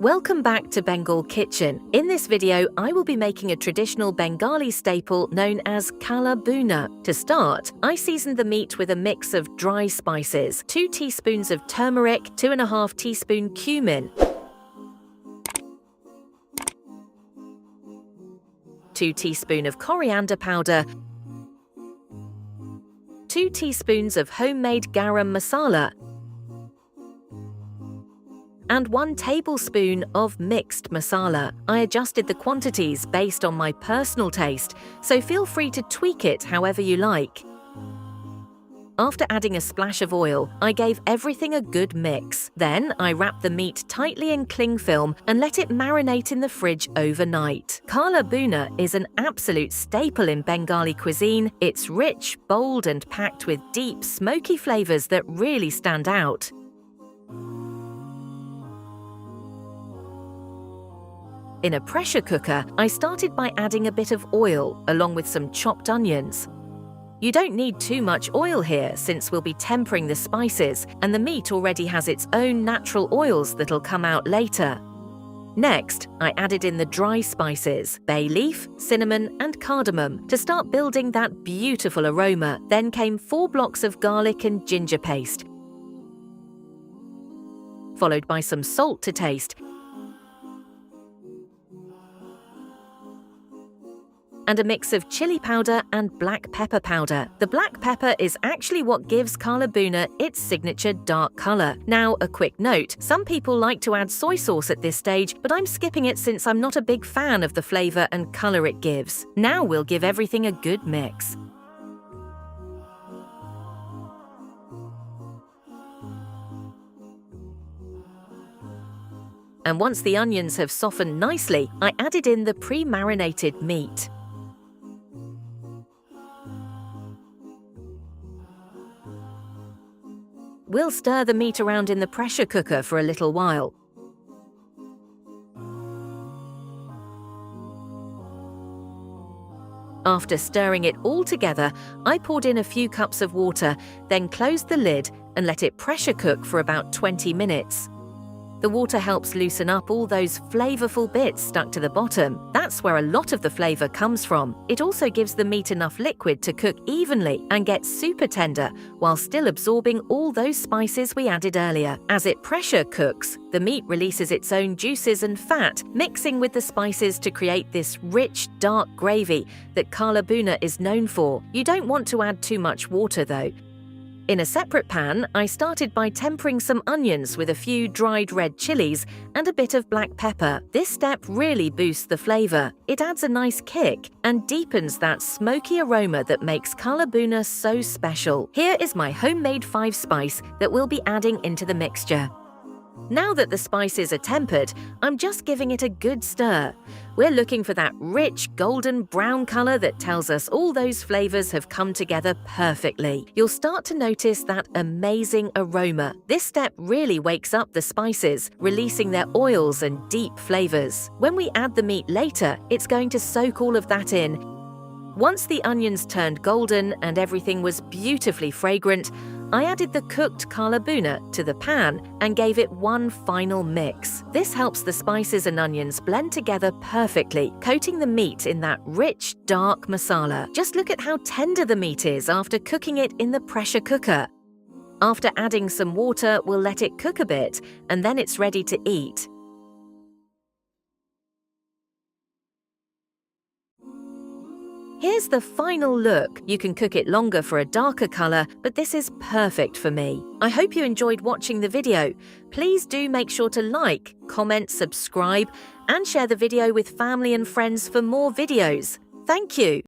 Welcome back to Bengal Kitchen. In this video, I will be making a traditional Bengali staple known as Kala Bhuna. To start, I seasoned the meat with a mix of dry spices, 2 teaspoons of turmeric, 2.5 teaspoon cumin, 2 teaspoons of coriander powder, 2 teaspoons of homemade garam masala, and 1 tablespoon of mixed masala. I adjusted the quantities based on my personal taste, so feel free to tweak it however you like. After adding a splash of oil, I gave everything a good mix. Then I wrapped the meat tightly in cling film and let it marinate in the fridge overnight. Kala Bhuna is an absolute staple in Bengali cuisine. It's rich, bold, and packed with deep, smoky flavors that really stand out. In a pressure cooker, I started by adding a bit of oil along with some chopped onions. You don't need too much oil here since we'll be tempering the spices, and the meat already has its own natural oils that'll come out later. Next, I added in the dry spices, bay leaf, cinnamon, and cardamom to start building that beautiful aroma. Then came 4 blocks of garlic and ginger paste, followed by some salt to taste, and a mix of chili powder and black pepper powder. The black pepper is actually what gives Kala Bhuna its signature dark color. Now, a quick note, some people like to add soy sauce at this stage, but I'm skipping it since I'm not a big fan of the flavor and color it gives. Now we'll give everything a good mix. And once the onions have softened nicely, I added in the pre-marinated meat. We'll stir the meat around in the pressure cooker for a little while. After stirring it all together, I poured in a few cups of water, then closed the lid and let it pressure cook for about 20 minutes. The water helps loosen up all those flavorful bits stuck to the bottom. That's where a lot of the flavor comes from. It also gives the meat enough liquid to cook evenly and get super tender while still absorbing all those spices we added earlier. As it pressure cooks, the meat releases its own juices and fat, mixing with the spices to create this rich, dark gravy that Kala Bhuna is known for. You don't want to add too much water though. In a separate pan, I started by tempering some onions with a few dried red chilies and a bit of black pepper. This step really boosts the flavor. It adds a nice kick and deepens that smoky aroma that makes Kala Bhuna so special. Here is my homemade 5-spice that we'll be adding into the mixture. Now that the spices are tempered, I'm just giving it a good stir. We're looking for that rich golden brown color that tells us all those flavors have come together perfectly. You'll start to notice that amazing aroma. This step really wakes up the spices, releasing their oils and deep flavors. When we add the meat later, it's going to soak all of that in. Once the onions turned golden and everything was beautifully fragrant, I added the cooked Kala Bhuna to the pan and gave it one final mix. This helps the spices and onions blend together perfectly, coating the meat in that rich, dark masala. Just look at how tender the meat is after cooking it in the pressure cooker. After adding some water, we'll let it cook a bit, and then it's ready to eat. Here's the final look. You can cook it longer for a darker color, but this is perfect for me. I hope you enjoyed watching the video. Please do make sure to like, comment, subscribe, and share the video with family and friends for more videos. Thank you.